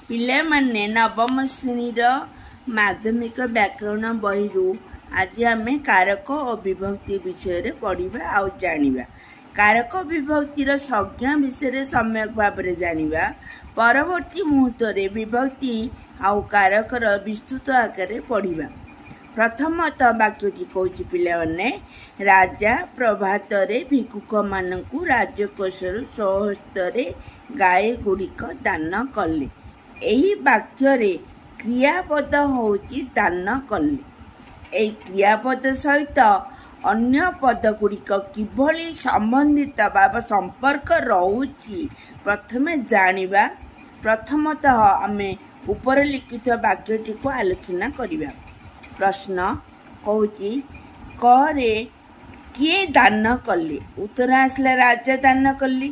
ପିଲାମାନେ ନବମ ଶ୍ରେଣୀର ମାଧ୍ୟମିକ ବ୍ୟାକରଣ ବହିରୁ ଆଜି ଆମେ କାରକ ଓ ବିଭକ୍ତି ବିଷୟରେ ପଢ଼ିବା ଆଉ ଜାଣିବା। କାରକ ବିଭକ୍ତିର ସଂଜ୍ଞା ବିଷୟରେ ସମ୍ୟକ ଭାବରେ ଜାଣିବା। ପରବର୍ତ୍ତୀ ମୁହୂର୍ତ୍ତରେ ବିଭକ୍ତି ଆଉ କାରକର ବିସ୍ତୃତ ଆକାରରେ ପଢ଼ିବା। ପ୍ରଥମତଃ ବାକ୍ୟଟି କହୁଛି ପିଲାମାନେ, ରାଜା ପ୍ରଭାତରେ ଭିକ୍ଷୁକମାନଙ୍କୁ ରାଜକୋଷରୁ ସ୍ୱହସ୍ତରେ ଗାଈ ଗୁଡ଼ିକ ଦାନ କଲେ। ଏହି ବାକ୍ୟରେ କ୍ରିୟାପଦ ହେଉଛି ଦାନ କଲେ। ଏହି କ୍ରିୟାପଦ ସହିତ ଅନ୍ୟ ପଦ ଗୁଡ଼ିକ କିଭଳି ସମ୍ବନ୍ଧିତ ବା ସମ୍ପର୍କ ରହୁଛି ପ୍ରଥମେ ଜାଣିବା। ପ୍ରଥମତଃ ଆମେ ଉପରେ ଲିଖିତ ବାକ୍ୟଟିକୁ ଆଲୋଚନା କରିବା। ପ୍ରଶ୍ନ କହୁଛି, କରେ କିଏ ଦାନ କଲେ? ଉତ୍ତର ଆସିଲା ରାଜା ଦାନ କଲେ।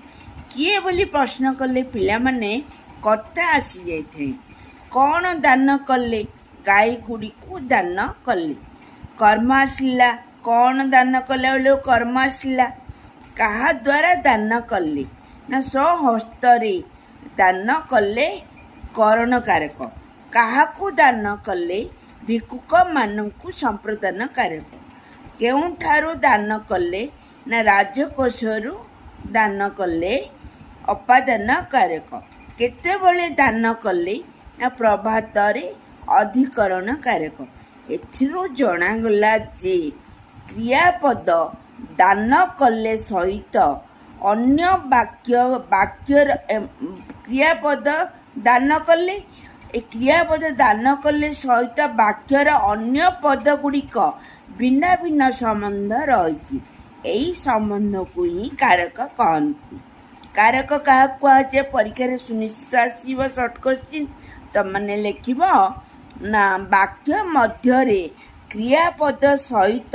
କିଏ ବୋଲି ପ୍ରଶ୍ନ କଲେ ପିଲାମାନେ କର୍ତ୍ତା ଆସିଯାଇଥାଏ। କ'ଣ ଦାନ କଲେ? ଗାଈ ଗୁଡ଼ିକୁ ଦାନ କଲେ। କର୍ମ ଆସିଲା। କ'ଣ ଦାନ କଲେ ବୋଲି କର୍ମ ଆସିଲା। କାହା ଦ୍ୱାରା ଦାନ କଲେ? ନା ସ୍ୱହସ୍ତରେ ଦାନ କଲେ କରଣ କାରକ। କାହାକୁ ଦାନ କଲେ? ଭିକ୍ଷୁକମାନଙ୍କୁ ସମ୍ପ୍ରଦାନ କାରକ। କେଉଁଠାରୁ ଦାନ କଲେ? ନା ରାଜକୋଷରୁ ଦାନ କଲେ ଅପାଦାନ କାରକ। କେତେବେଳେ ଦାନ କଲେ? ନା ପ୍ରଭାତରେ ଅଧିକରଣ କାରକ। ଏଥିରୁ ଜଣାଗଲା ଯେ କ୍ରିୟାପଦ ଦାନ କଲେ ସହିତ ଅନ୍ୟ ବାକ୍ୟର କ୍ରିୟାପଦ ଦାନ କଲେ, ଏ କ୍ରିୟାପଦ ଦାନ କଲେ ସହିତ ବାକ୍ୟର ଅନ୍ୟ ପଦ ଗୁଡ଼ିକ ଭିନ୍ନ ଭିନ୍ନ ସମ୍ବନ୍ଧ ରହିଛି। ଏହି ସମ୍ବନ୍ଧକୁ ହିଁ କାରକ କହନ୍ତି। କାରକ କାହାକୁ କୁହାଯାଏ? ପରୀକ୍ଷାରେ ସୁନିଶ୍ଚିତ ଆସିବ ସର୍ଟ କୋଶ୍ଚିନ୍। ତମାନେ ଲେଖିବ ନା ବାକ୍ୟ ମଧ୍ୟରେ କ୍ରିୟାପଦ ସହିତ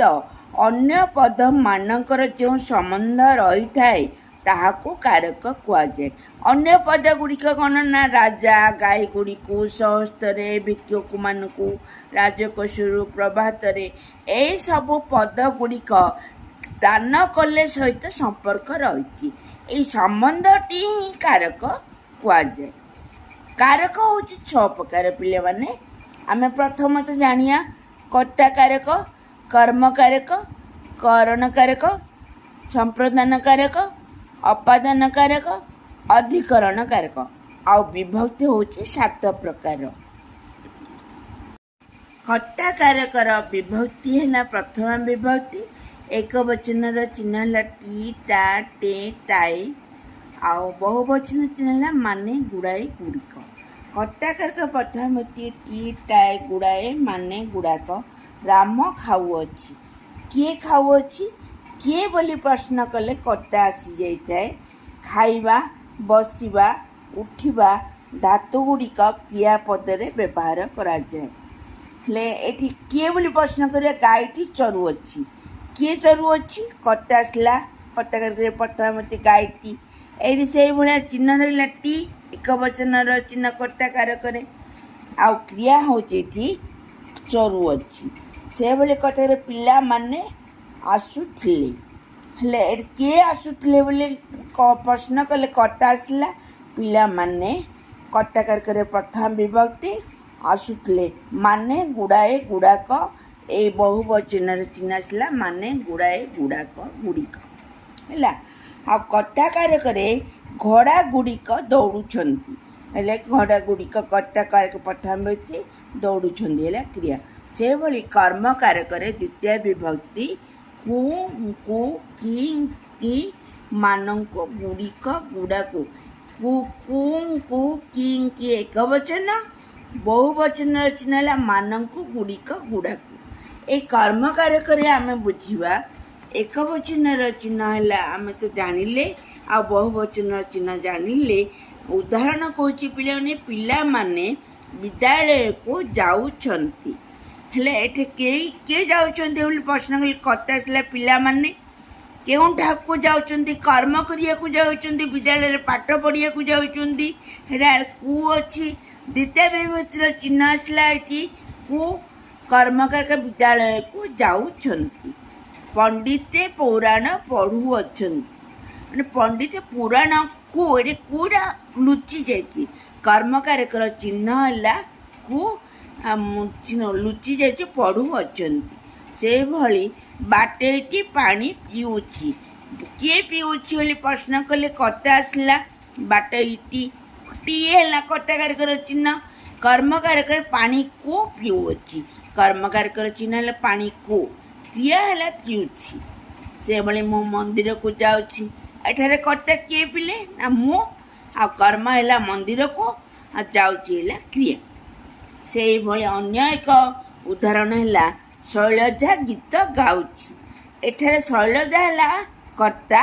ଅନ୍ୟ ପଦମାନଙ୍କର ଯେଉଁ ସମ୍ବନ୍ଧ ରହିଥାଏ ତାହାକୁ କାରକ କୁହାଯାଏ। ଅନ୍ୟ ପଦ ଗୁଡ଼ିକ କ'ଣ? ନା ରାଜା ଗାଈ ଗୁଡ଼ିକୁ, ସ୍ୱହସ୍ତରେ ଭିକ୍ଷୁକମାନଙ୍କୁ, ରାଜକୋଷରୁ, ପ୍ରଭାତରେ, ଏହିସବୁ ପଦ ଗୁଡ଼ିକ ଦାନ କଲେ ସହିତ ସମ୍ପର୍କ ରହିଛି। ଏହି ସମ୍ବନ୍ଧଟି ହିଁ କାରକ କୁହାଯାଏ। କାରକ ହେଉଛି 6 ପ୍ରକାର ପିଲାମାନେ। ଆମେ ପ୍ରଥମତଃ ଜାଣିବା କର୍ତ୍ତା କାରକ, କର୍ମ କାରକ, କରଣ କାରକ, ସମ୍ପ୍ରଦାନ କାରକ, ଅପାଦାନ କାରକ, ଅଧିକରଣ କାରକ। ଆଉ ବିଭକ୍ତି ହେଉଛି 7 ପ୍ରକାର। କର୍ତ୍ତା କାରକର ବିଭକ୍ତି ହେଲା ପ୍ରଥମ ବିଭକ୍ତି। ଏକ ବଚନର ଚିହ୍ନ ହେଲା ଟି, ଟା, ଟେ, ଟାଏ। ଆଉ ବହୁବଚନ ଚିହ୍ନ ହେଲା ମାନେ, ଗୁଡ଼ାଏ, ଗୁଡ଼ିକ। କର୍ତ୍ତା କାରକ ପ୍ରଥମ ବ୍ୟକ୍ତି ଟି, ଟାଏ, ଗୁଡ଼ାଏ, ମାନେ, ଗୁଡ଼ାକ। ରାମ ଖାଉଅଛି। କିଏ ଖାଉଅଛି? କିଏ ବୋଲି ପ୍ରଶ୍ନ କଲେ କର୍ତ୍ତା ଆସିଯାଇଥାଏ। ଖାଇବା, ବସିବା, ଉଠିବା ଧାତୁ ଗୁଡ଼ିକ କ୍ରିୟାପଦରେ ବ୍ୟବହାର କରାଯାଏ। ହେଲେ ଏଠି କିଏ ବୋଲି ପ୍ରଶ୍ନ କରିବା? ଗାଈଟି ଚରୁଅଛି। କିଏ ଚରୁଅଛି? କର୍ତ୍ତା ଆସିଲା। କର୍ତ୍ତା କାରକରେ ପ୍ରଥମ ବ୍ୟକ୍ତି ଗାଈଟି। ଏଇଠି ସେଇଭଳିଆ ଚିହ୍ନ ରହିଲା ଟି, ଏକ ବଚନର ଚିହ୍ନ କର୍ତ୍ତା କାରକରେ। ଆଉ କ୍ରିୟା ହେଉଛି ଏଠି ଚରୁଅଛି। ସେଭଳି କଥାରେ ପିଲାମାନେ ଆସୁଥିଲେ। ହେଲେ ଏଠି କିଏ ଆସୁଥିଲେ ବୋଲି ପ୍ରଶ୍ନ କଲେ କର୍ତ୍ତା ଆସିଲା। ପିଲାମାନେ କର୍ତ୍ତା କାରକରେ ପ୍ରଥମ ବିଭକ୍ତି ଆସୁଥିଲେ। ମାନେ, ଗୁଡ଼ାଏ, ଗୁଡ଼ାକ। ଏଇ ବହୁବଚନର ଚିହ୍ନ ଆସିଲା ମାନେ, ଗୁଡ଼ାଏ, ଗୁଡ଼ାକ, ଗୁଡ଼ିକ ହେଲା। ଆଉ କର୍ତ୍ତା କାରକରେ ଘୋଡ଼ା ଗୁଡ଼ିକ ଦୌଡ଼ୁଛନ୍ତି। ହେଲେ ଘୋଡ଼ା ଗୁଡ଼ିକ କର୍ତ୍ତା କାରକ ପ୍ରଥମ ବ୍ୟକ୍ତି, ଦୌଡ଼ୁଛନ୍ତି ହେଲା କ୍ରିୟା। ସେଭଳି କର୍ମ କାରକରେ ଦ୍ୱିତୀୟ ବିଭକ୍ତି କୁ, ଙ୍କୁ, କି, ମାନଙ୍କୁ, ଗୁଡ଼ିକ, ଗୁଡ଼ାକୁ। କୁ, କି ଏକ ବଚନ। ବହୁବଚନର ଚିହ୍ନ ହେଲା ମାନଙ୍କୁ, ଗୁଡ଼ିକ, ଗୁଡ଼ାକୁ। এই କର୍ମ କାରକରେ ଆମେ ବୁଝିବା ଏକ ବଚନର ଚିହ୍ନ ହେଲା, ଆମେ ତ ଜାଣିଲେ, ଆଉ ବହୁବଚନର ଚିହ୍ନ ଜାଣିଲେ। ଉଦାହରଣ କହୁଛି ପିଲାମାନେ ବିଦ୍ୟାଳୟକୁ ଯାଉଛନ୍ତି। ହେଲେ ଏଠି କିଏ ଯାଉଛନ୍ତି ବୋଲି ପ୍ରଶ୍ନ କଲେ କର୍ତ୍ତା ଆସିଲା ପିଲାମାନେ। କେଉଁଠାକୁ ଯାଉଛନ୍ତି? କର୍ମ କରିବାକୁ ଯାଉଛନ୍ତି। ବିଦ୍ୟାଳୟରେ ପାଠ ପଢ଼ିବାକୁ ଯାଉଛନ୍ତି। ହେଟା କୁ ଅଛି। ଦ୍ୱିତୀୟ ବିଭକ୍ତିର ଚିହ୍ନ ଆସିଲା ଏଠି କୁ। କର୍ମ କାରକ ବିଦ୍ୟାଳୟକୁ ଯାଉଛନ୍ତି। ପଣ୍ଡିତେ ପୁରାଣ ପଢ଼ୁଅଛନ୍ତି। ମାନେ ପଣ୍ଡିତ ପୁରାଣକୁ, ଏଠି କୁଟା ଲୁଚି ଯାଇଛି। କର୍ମକାରକର ଚିହ୍ନ ହେଲା କୁ ଲୁଚି ଯାଇଛି ପଢ଼ୁଅଛନ୍ତି। ସେଭଳି ବାଟୋଇଟି ପାଣି ପିଉଛି। କିଏ ପିଉଛି ବୋଲି ପ୍ରଶ୍ନ କଲେ କର୍ତ୍ତା ଆସିଲା। ବାଟୋଇଟି ଟିଏ ହେଲା କର୍ତ୍ତାକାରକର ଚିହ୍ନ। କର୍ମକାରକର ପାଣିକୁ ପିଉଅଛି। କର୍ମକାରକର ଚିହ୍ନ ହେଲା ପାଣିକୁ, କ୍ରିୟା ହେଲା ପିଉଛି। ସେଭଳି ମୁଁ ମନ୍ଦିରକୁ ଯାଉଛି। ଏଠାରେ କର୍ତ୍ତା କିଏ ପିଲେ ନା ମୁଁ, ଆଉ କର୍ମ ହେଲା ମନ୍ଦିରକୁ, ଆଉ ଯାଉଛି ହେଲା କ୍ରିୟା। ସେଇଭଳି ଅନ୍ୟ ଏକ ଉଦାହରଣ ହେଲା ଶୈଳଜା ଗୀତ ଗାଉଛି। ଏଠାରେ ଶୈଳଜା ହେଲା କର୍ତ୍ତା,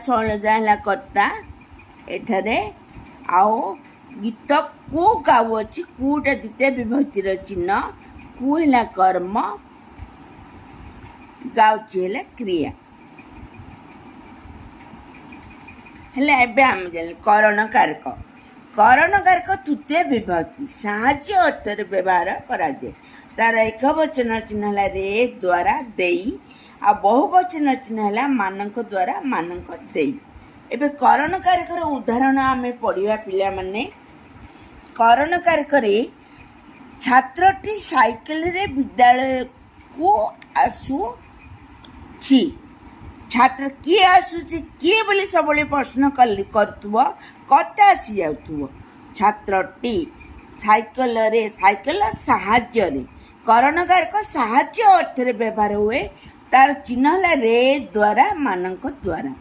ଶୈଳଜା ହେଲା କର୍ତ୍ତା ଏଠାରେ। ଆଉ ଗୀତ କୁ ଗାଉଅଛି, କୁଟା ଦ୍ୱିତୀୟ ବିଭକ୍ତିର ଚିହ୍ନ, କୁ ହେଲା କର୍ମ, ଗାଉଛି ହେଲା କ୍ରିୟା। ହେଲେ ଏବେ ଆମେ ଜାଣିଲେ କରଣ କାରକ ତୃତୀୟ ବିଭକ୍ତି ସାହାଯ୍ୟ ଅର୍ଥରେ ବ୍ୟବହାର କରାଯାଏ। ତାର ଏକବଚନ ଚିହ୍ନ ହେଲା ରେ ଦ୍ୱାରା ଦେଇ, ଆଉ ବହୁବଚନ ଚିହ୍ନ ହେଲା ମାନଙ୍କ ଦ୍ୱାରା ମାନଙ୍କ ଦେଇ। ଏବେ କରଣ କାରକର ଉଦାହରଣ ଆମେ ପଢ଼ିବା ପିଲାମାନେ। କରଣ କାରକରେ ଛାତ୍ରଟି ସାଇକେଲରେ ବିଦ୍ୟାଳୟକୁ ଆସୁଛି। ଛାତ୍ର କିଏ ଆସୁଛି, କିଏ ବୋଲି ସବୁବେଳେ ପ୍ରଶ୍ନ କରୁଥିବ, କର୍ତ୍ତା ଆସି ଯାଉଥିବ। ଛାତ୍ରଟି ସାଇକେଲରେ, ସାଇକେଲ ସାହାଯ୍ୟରେ, କରଣ କାରକ ସାହାଯ୍ୟ ଅର୍ଥରେ ବ୍ୟବହାର ହୁଏ। ତାର ଚିହ୍ନ ହେଲା ରେ ଦ୍ୱାରା ମାନଙ୍କ ଦ୍ୱାରା।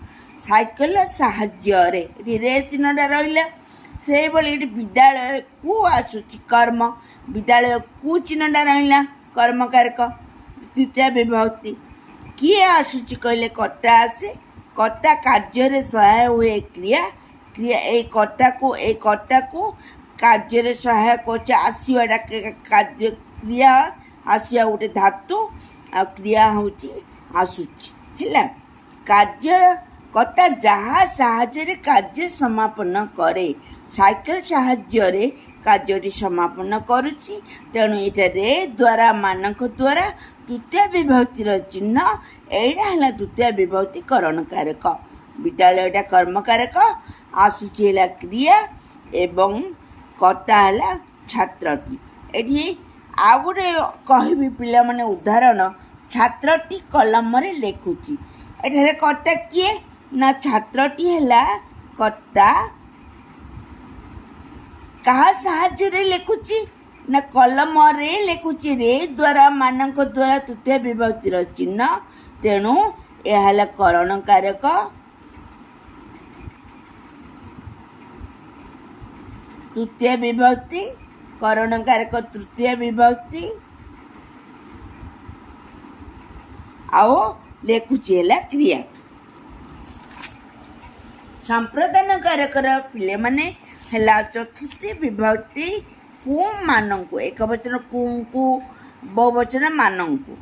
ସାଇକେଲ ସାହାଯ୍ୟରେ, ଏଠି ରେ ଚିହ୍ନଟା ରହିଲା। ସେଇଭଳି ଏଠି ବିଦ୍ୟାଳୟକୁ ଆସୁଛି କର୍ମ, ବିଦ୍ୟାଳୟକୁ ଚିହ୍ନଟା ରହିଲା କର୍ମକାରକ ତୃତୀୟ ବିଭକ୍ତି। କିଏ ଆସୁଛି କହିଲେ କର୍ତ୍ତା ଆସେ। କର୍ତ୍ତା କାର୍ଯ୍ୟରେ ସହାୟ ହୁଏ କ୍ରିୟା, କ୍ରିୟା ଏଇ କର୍ତ୍ତାକୁ କାର୍ଯ୍ୟରେ ସହାୟ କରୁଛି। ଆସିବାଟା କାର୍ଯ୍ୟ, କ୍ରିୟା ଆସିବା ଗୋଟେ ଧାତୁ, ଆଉ କ୍ରିୟା ହେଉଛି ଆସୁଛି ହେଲା। କାର୍ଯ୍ୟ କର୍ତ୍ତା ଯାହା ସାହାଯ୍ୟରେ କାର୍ଯ୍ୟ ସମାପନ କରେ, ସାଇକେଲ ସାହାଯ୍ୟରେ କାର୍ଯ୍ୟଟି ସମାପନ କରୁଛି। ତେଣୁ ଏଇଟା ରେ ଦ୍ୱାରା ମାନଙ୍କ ଦ୍ୱାରା ତୃତୀୟ ବିଭକ୍ତିର ଚିହ୍ନ। ଏଇଟା ହେଲା ତୃତୀୟ ବିଭକ୍ତି କରଣ କାରକ। ବିଦ୍ୟାଳୟଟା କର୍ମକାରକ, ଆସୁଛି ହେଲା କ୍ରିୟା, ଏବଂ କର୍ତ୍ତା ହେଲା ଛାତ୍ରଟି। ଏଠି ଆଉ ଗୋଟେ କହିବି ପିଲାମାନେ ଉଦାହରଣ, ଛାତ୍ରଟି କଲମରେ ଲେଖୁଛି। ଏଠାରେ କର୍ତ୍ତା କିଏ ନା ଛାତ୍ରଟି ହେଲା କର୍ତ୍ତା। କାହା ସାହାଯ୍ୟରେ ଲେଖୁଛି ନା କଲମରେ ଲେଖୁଛି। ରେ ଦ୍ୱାରା ମାନଙ୍କ ଦ୍ୱାରା ତୃତୀୟ ବିଭକ୍ତିର ଚିହ୍ନ। ତେଣୁ ଏହା ହେଲା କରଣ କାରକ। ତୃତୀୟ ବିଭକ୍ତି କରଣ କାରକ ତୃତୀୟ ବିଭକ୍ତି, ଆଉ ଲେଖୁଛି ହେଲା କ୍ରିୟା। ସମ୍ପ୍ରଦାନ କାରକର ପିଲାମାନେ ହେଲା ଚତୁର୍ଥୀ ବିଭକ୍ତି କୁ ମାନଙ୍କୁ, ଏକବଚନ କୁ, ବହୁବଚନ ମାନଙ୍କୁ।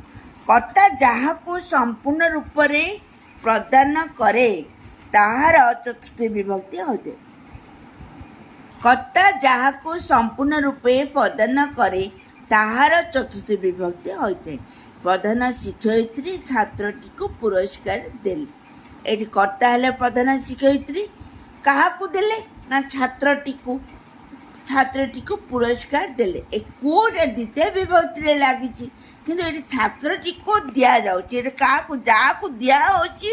କର୍ତ୍ତା ଯାହାକୁ ସମ୍ପୂର୍ଣ୍ଣ ରୂପରେ ପ୍ରଦାନ କରେ ତାହାର ଚତୁର୍ଥୀ ବିଭକ୍ତି ହୋଇଥାଏ। କର୍ତ୍ତା ଯାହାକୁ ସମ୍ପୂର୍ଣ୍ଣ ରୂପେ ପ୍ରଦାନ କରେ ତାହାର ଚତୁର୍ଥୀ ବିଭକ୍ତି ହୋଇଥାଏ। ପ୍ରଧାନ ଶିକ୍ଷୟିତ୍ରୀ ଛାତ୍ରଟିକୁ ପୁରସ୍କାର ଦେଲେ। ଏଠି କର୍ତ୍ତା ହେଲେ ପ୍ରଧାନ ଶିକ୍ଷୟିତ୍ରୀ, କାହାକୁ ଦେଲେ ନା ଛାତ୍ରଟିକୁ ପୁରସ୍କାର ଦେଲେ। ଏ କୋଉଟା ଦ୍ୱିତୀୟ ବିଭକ୍ତିରେ ଲାଗିଛି, କିନ୍ତୁ ଏଠି ଛାତ୍ରଟିକୁ ଦିଆଯାଉଛି। ଏଠି ଯାହାକୁ ଦିଆହେଉଛି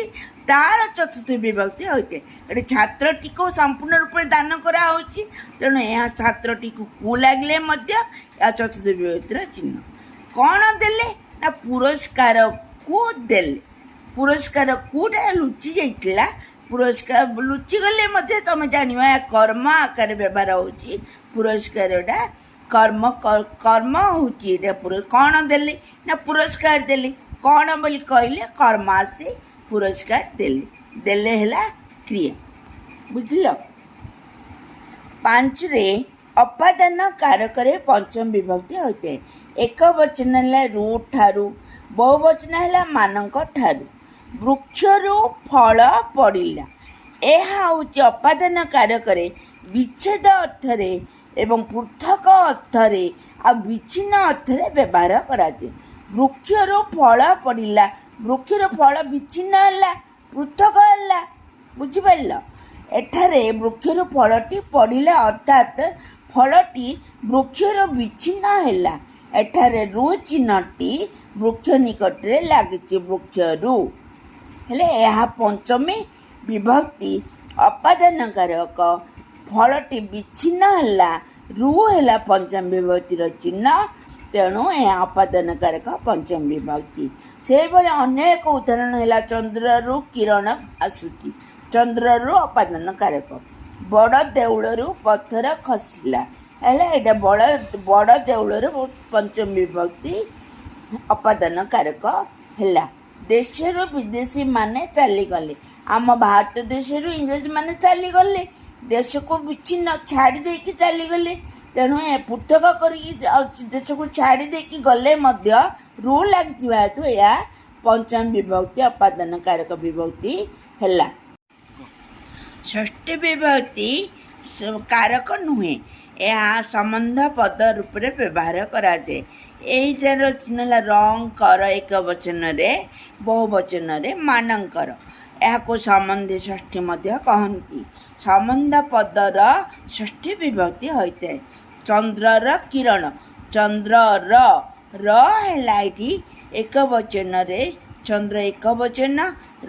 ତାର ଚତୁର୍ଥ ବିଭକ୍ତି ହୋଇଥାଏ। ଏଠି ଛାତ୍ରଟିକୁ ସମ୍ପୂର୍ଣ୍ଣ ରୂପରେ ଦାନ କରାହେଉଛି, ତେଣୁ ଏହା ଛାତ୍ରଟିକୁ କୁ ଲାଗିଲେ ମଧ୍ୟ ଏହା ଚତୁର୍ଥ ବିଭକ୍ତିର ଚିହ୍ନ। କ'ଣ ଦେଲେ ନା ପୁରସ୍କାରକୁ ଦେଲେ। ପୁରସ୍କାର କୁଟା ଲୁଚି ଯାଇଥିଲା, ପୁରସ୍କାର ଲୁଚିଗଲେ ମଧ୍ୟ ତୁମେ ଜାଣିବ ଏହା କର୍ମ ଆକାରରେ ବ୍ୟବହାର ହେଉଛି। ପୁରସ୍କାରଟା କର୍ମ ହେଉଛି ଏଇଟା। କ'ଣ ଦେଲେ ନା ପୁରସ୍କାର ଦେଲେ। କ'ଣ ବୋଲି କହିଲେ କର୍ମ ଆସେ, ପୁରସ୍କାର ଦେଲେ ହେଲା କ୍ରିୟା। ବୁଝିଲ। 5ରେ ଅପାଦାନ କାରକରେ ପଞ୍ଚମ ବିଭକ୍ତି ହୋଇଥାଏ। ଏକ ବଚନ ହେଲା ରୁ ଠାରୁ, ବହୁବଚନ ହେଲା ମାନଙ୍କ ଠାରୁ। ବୃକ୍ଷରୁ ଫଳ ପଡ଼ିଲା, ଏହା ହେଉଛି ଅପାଦାନ କାରକରେ ବିଚ୍ଛେଦ ଅର୍ଥରେ ଏବଂ ପୃଥକ ଅର୍ଥରେ ଆଉ ବିଚ୍ଛିନ୍ନ ଅର୍ଥରେ ବ୍ୟବହାର କରାଯାଏ। ବୃକ୍ଷରୁ ଫଳ ପଡ଼ିଲା, ବୃକ୍ଷରୁ ଫଳ ବିଚ୍ଛିନ୍ନ ହେଲା, ପୃଥକ ହେଲା। ବୁଝିପାରିଲ। ଏଠାରେ ବୃକ୍ଷରୁ ଫଳଟି ପଡ଼ିଲା ଅର୍ଥାତ୍ ଫଳଟି ବୃକ୍ଷରୁ ବିଚ୍ଛିନ୍ନ ହେଲା। ଏଠାରେ ରୁ ଚିହ୍ନଟି ବୃକ୍ଷ ନିକଟରେ ଲାଗିଛି ବୃକ୍ଷରୁ। ହେଲେ ଏହା ପଞ୍ଚମୀ ବିଭକ୍ତି ଅପାଦାନକାରକ। ଫଳଟି ବିଚ୍ଛିନ୍ନ ହେଲା, ରୁ ହେଲା ପଞ୍ଚମ ବିଭକ୍ତିର ଚିହ୍ନ, ତେଣୁ ଏହା ଅପାଦାନକାରକ ପଞ୍ଚମ ବିଭକ୍ତି। ସେହିଭଳି ଅନ୍ୟ ଏକ ଉଦାହରଣ ହେଲା ଚନ୍ଦ୍ରରୁ କିରଣ ଆସୁଛି। ଚନ୍ଦ୍ରରୁ ଅପାଦାନକାରକ। ବଡ଼ ଦେଉଳରୁ ପଥର ଖସିଲା। ହେଲେ ଏଇଟା ବଡ଼ ଦେଉଳରୁ ପଞ୍ଚମ ବିଭକ୍ତି ଅପାଦାନକାରକ ହେଲା। ଦେଶରୁ ବିଦେଶୀମାନେ ଚାଲିଗଲେ। ଆମ ଭାରତ ଦେଶରୁ ଇଂରେଜମାନେ ଚାଲିଗଲେ, ଦେଶକୁ ବିଚ୍ଛିନ୍ନ ଛାଡ଼ି ଦେଇକି ଚାଲିଗଲେ। ତେଣୁ ପୃଥକ କରିକି ଦେଶକୁ ଛାଡ଼ି ଦେଇକି ଗଲେ ମଧ୍ୟ ରୁ ଲାଗିଥିବା ହେତୁ ଏହା ପଞ୍ଚମ ବିଭକ୍ତି ଅପାଦାନକାରକ ବିଭକ୍ତି ହେଲା। ଷଷ୍ଠୀ ବିଭକ୍ତି କାରକ ନୁହେଁ, ଏହା ସମ୍ବନ୍ଧ ପଦ ରୂପରେ ବ୍ୟବହାର କରାଯାଏ। ଏଇଟାର ଚିହ୍ନ ହେଲା ରଙ୍କର ଏକ ବଚନରେ, ବହୁ ବଚନରେ ମାନଙ୍କର। ଏହାକୁ ସମ୍ବନ୍ଧୀ ଷଷ୍ଠୀ ମଧ୍ୟ କହନ୍ତି। ସମ୍ବନ୍ଧ ପଦର ଷଷ୍ଠୀ ବିଭକ୍ତି ହୋଇଥାଏ। ଚନ୍ଦ୍ରର କିରଣ। ଚନ୍ଦ୍ରର ର ହେଲା ଏଠି ଏକ ବଚନରେ, ଚନ୍ଦ୍ର ଏକ ବଚନ,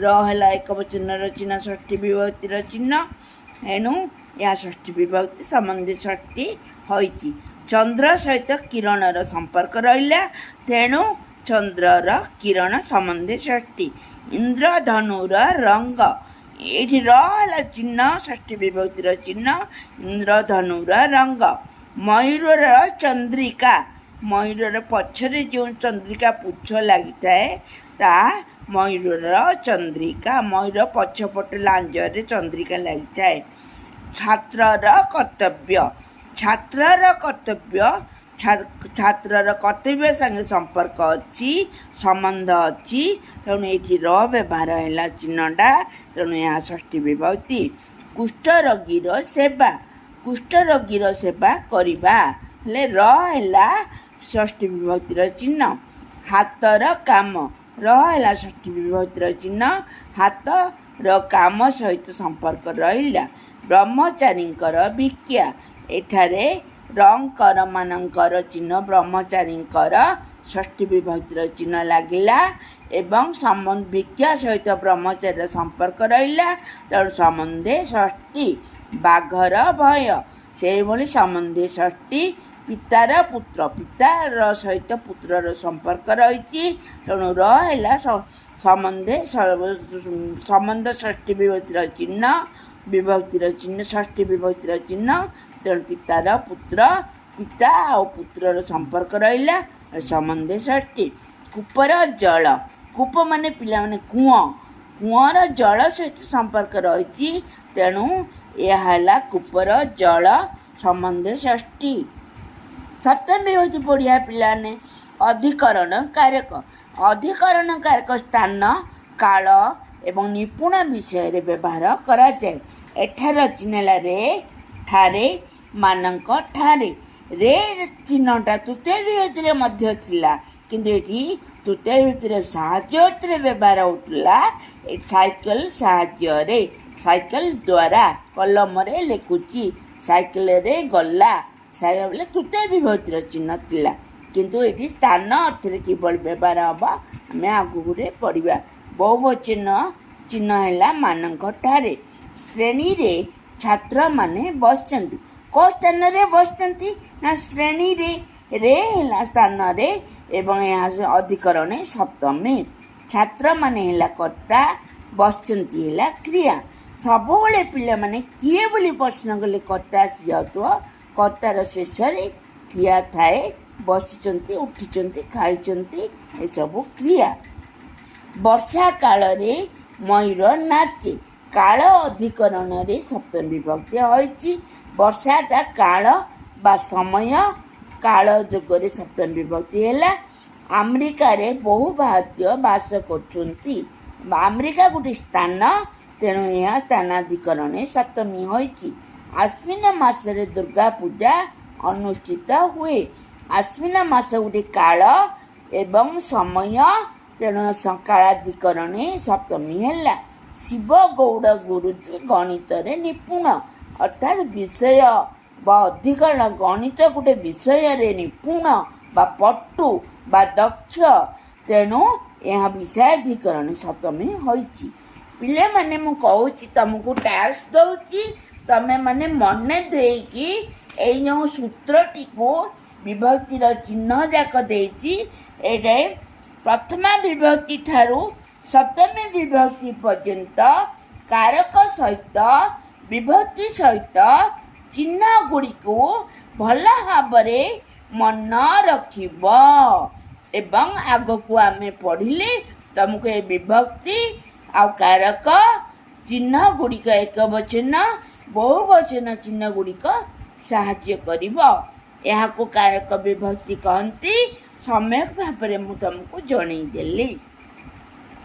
ର ହେଲା ଏକ ବଚନର ଚିହ୍ନ, ଷଷ୍ଠୀ ବିଭକ୍ତିର ଚିହ୍ନ। ଏଣୁ ଏହା ଷଷ୍ଠୀ ବିଭକ୍ତି ସମ୍ବନ୍ଧୀ ଷଷ୍ଠୀ ହୋଇଛି। ଚନ୍ଦ୍ର ସହିତ କିରଣର ସମ୍ପର୍କ ରହିଲା, ତେଣୁ ଚନ୍ଦ୍ରର କିରଣ ସମ୍ବନ୍ଧୀ ଷଷ୍ଠୀ। ଇନ୍ଦ୍ରଧନୁର ରଙ୍ଗ। ଏଇଠି ର ହେଲା ଚିହ୍ନ, ଷଷ୍ଠୀ ବିଭକ୍ତିର ଚିହ୍ନ, ଇନ୍ଦ୍ରଧନୁର ରଙ୍ଗ। ମୟୂରର ଚନ୍ଦ୍ରିକା। ମୟୂରର ପଛରେ ଯେଉଁ ଚନ୍ଦ୍ରିକା ପୁଚ୍ଛ ଲାଗିଥାଏ ତାହା ମୟୂରର ଚନ୍ଦ୍ରିକା। ମୟୂର ପଛପଟ ଲାଞ୍ଜରେ ଚନ୍ଦ୍ରିକା ଲାଗିଥାଏ। ଛାତ୍ରର କର୍ତ୍ତବ୍ୟ। ଛାତ୍ରର କର୍ତ୍ତବ୍ୟ। ଛାତ୍ରର କର୍ତ୍ତବ୍ୟ ସାଙ୍ଗେ ସମ୍ପର୍କ ଅଛି, ସମ୍ବନ୍ଧ ଅଛି, ତେଣୁ ଏଇଠି ର ବ୍ୟବହାର ହେଲା ଚିହ୍ନଟା, ତେଣୁ ଏହା ଷଷ୍ଠୀ ବିଭକ୍ତି। କୁଷ୍ଠରୋଗୀର ସେବା। କୁଷ୍ଠରୋଗୀର ସେବା କରିବା। ହେଲେ ର ହେଲା ଷଷ୍ଠୀ ବିଭକ୍ତିର ଚିହ୍ନ। ହାତର କାମ। ର ହେଲା ଷଷ୍ଠୀ ବିଭକ୍ତିର ଚିହ୍ନ, ହାତର କାମ ସହିତ ସମ୍ପର୍କ ରହିଲା। ବ୍ରହ୍ମଚାରୀଙ୍କର ଭିକ୍ଷା। ଏଠାରେ ରଙ୍କର ମାନଙ୍କର ଚିହ୍ନ ବ୍ରହ୍ମଚାରୀଙ୍କର ଷଷ୍ଠୀ ବିଭକ୍ତିର ଚିହ୍ନ ଲାଗିଲା ଏବଂ ଭିକ୍ଷା ସହିତ ବ୍ରହ୍ମଚାରୀର ସମ୍ପର୍କ ରହିଲା, ତେଣୁ ସମ୍ବନ୍ଧେ ଷଷ୍ଠୀ। ବାଘର ଭୟ। ସେହିଭଳି ସମ୍ବନ୍ଧୀ ଷଷ୍ଠୀ। ପିତାର ପୁତ୍ର। ପିତାର ସହିତ ପୁତ୍ରର ସମ୍ପର୍କ ରହିଛି, ତେଣୁ ର ହେଲା ସମ୍ବନ୍ଧ ଷଷ୍ଠୀ ବିଭକ୍ତିର ଚିହ୍ନ, ବିଭକ୍ତିର ଚିହ୍ନ, ଷଷ୍ଠୀ ବିଭକ୍ତିର ଚିହ୍ନ, ତେଣୁ ପିତାର ପୁତ୍ର, ପିତା ଆଉ ପୁତ୍ରର ସମ୍ପର୍କ ରହିଲା, ସମ୍ବନ୍ଧେ ଷଷ୍ଠୀ। କୂପର ଜଳ। କୂପ ମାନେ ପିଲାମାନେ କୂଅ। କୂଅର ଜଳ ସହିତ ସମ୍ପର୍କ ରହିଛି, ତେଣୁ ଏହା ହେଲା କୂପର ଜଳ, ସମ୍ବନ୍ଧେ ଷଷ୍ଠୀ। ସପ୍ତମ ବିଭକ୍ତି ପଢ଼ିବା ପିଲାମାନେ। ଅଧିକରଣ କାରକ। ଅଧିକରଣ କାରକ ସ୍ଥାନ, କାଳ ଏବଂ ନିପୁଣ ବିଷୟରେ ବ୍ୟବହାର କରାଯାଏ। ଏଠାର ଚିହ୍ନ ହେଲା ରେ, ଠାରେ, ମାନଙ୍କ ଠାରେ। ରେ ଚିହ୍ନଟା ତୃତୀୟ ବିଭକ୍ତିରେ ମଧ୍ୟ ଥିଲା, କିନ୍ତୁ ଏଠି ତୃତୀୟ ବିଭକ୍ତିରେ ସାହାଯ୍ୟ ଅର୍ଥରେ ବ୍ୟବହାର ହେଉଥିଲା। ସାଇକେଲ ସାହାଯ୍ୟରେ, ସାଇକେଲ ଦ୍ୱାରା, କଲମରେ ଲେଖୁଛି, ସାଇକେଲରେ ଗଲା, ବୋଲେ ତୃତୀୟ ବିଭକ୍ତିର ଚିହ୍ନ ଥିଲା, କିନ୍ତୁ ଏଠି ସ୍ଥାନ ଅର୍ଥରେ କିଭଳି ବ୍ୟବହାର ହେବ ଆମେ ଆଗକୁ ପଢ଼ିବା। ବହୁବଚନ ଚିହ୍ନ ହେଲା ମାନଙ୍କ ଠାରେ। ଶ୍ରେଣୀରେ ଛାତ୍ରମାନେ ବସିଛନ୍ତି। କେଉଁ ସ୍ଥାନରେ ବସିଛନ୍ତି ନା ଶ୍ରେଣୀରେ। ରେ ହେଲା ସ୍ଥାନରେ ଏବଂ ଏହା ଅଧିକରଣେ ସପ୍ତମୀ। ଛାତ୍ରମାନେ ହେଲା କର୍ତ୍ତା, ବସିଛନ୍ତି ହେଲା କ୍ରିୟା। ସବୁବେଳେ ପିଲାମାନେ କିଏ ବୋଲି ପ୍ରଶ୍ନ କଲେ କର୍ତ୍ତା ଆସିଯାଉଥିବ, କର୍ତ୍ତାର ଶେଷରେ କ୍ରିୟା ଥାଏ। ବସିଛନ୍ତି, ଉଠିଛନ୍ତି, ଖାଇଛନ୍ତି, ଏସବୁ କ୍ରିୟା। ବର୍ଷା କାଳରେ ମୟୂର ନାଚେ। କାଳ ଅଧିକରଣରେ ସପ୍ତମ ବିଭକ୍ତି ହୋଇଛି। ବର୍ଷାଟା କାଳ ବା ସମୟ, କାଳ ଯୋଗରେ ସପ୍ତମ ବିଭକ୍ତି ହେଲା। ଆମେରିକାରେ ବହୁ ଭାରତୀୟ ବାସ କରୁଛନ୍ତି। ଆମେରିକା ଗୋଟିଏ ସ୍ଥାନ, ତେଣୁ ଏହା ସ୍ଥାନାଧିକରଣରେ ସପ୍ତମୀ ହୋଇଛି। ଆଶ୍ୱିନ ମାସରେ ଦୁର୍ଗା ପୂଜା ଅନୁଷ୍ଠିତ ହୁଏ। ଆଶ୍ୱିନ ମାସ ଗୋଟିଏ କାଳ ଏବଂ ସମୟ, ତେଣୁ କାଳାଧିକରଣେ ସପ୍ତମୀ ହେଲା। ଶିବ ଗୌଡ଼ ଗୁରୁଜୀ ଗଣିତରେ ନିପୁଣ ଅର୍ଥାତ୍ ବିଷୟ ବା ଅଧିକରଣ ଗଣିତ ଗୋଟେ ବିଷୟରେ ନିପୁଣ ବା ପଟୁ ବା ଦକ୍ଷ ତେଣୁ ଏହା ବିଷୟାଧିକରଣ ସପ୍ତମୀ ହୋଇଛି। ପିଲାମାନେ ମୁଁ କହୁଛି ତୁମକୁ ଟାସ୍କ ଦେଉଛି ତମେ ମାନେ ମନେ ଦେଇକି ଏଇ ଯେଉଁ ସୂତ୍ରଟିକୁ ବିଭକ୍ତିର ଚିହ୍ନ ଯାକ ଦେଇଛି ଏଇଟା ପ୍ରଥମା ବିଭକ୍ତି ଠାରୁ ସପ୍ତମୀ ବିଭକ୍ତି ପର୍ଯ୍ୟନ୍ତ କାରକ ସହିତ ବିଭକ୍ତି ସହିତ ଚିହ୍ନ ଗୁଡ଼ିକୁ ଭଲ ଭାବରେ ମନେ ରଖିବ ଏବଂ ଆଗକୁ ଆମେ ପଢ଼ିଲେ ତୁମକୁ ଏ ବିଭକ୍ତି ଆଉ କାରକ ଚିହ୍ନ ଗୁଡ଼ିକ ଏକବଚନ ବହୁବଚନ ଚିହ୍ନ ଗୁଡ଼ିକ ସାହାଯ୍ୟ କରିବ। ଏହାକୁ କାରକ ବିଭକ୍ତି କହନ୍ତି। ସମ୍ୟକ ଭାବରେ ମୁଁ ତୁମକୁ ଜଣେଇଦେଲି।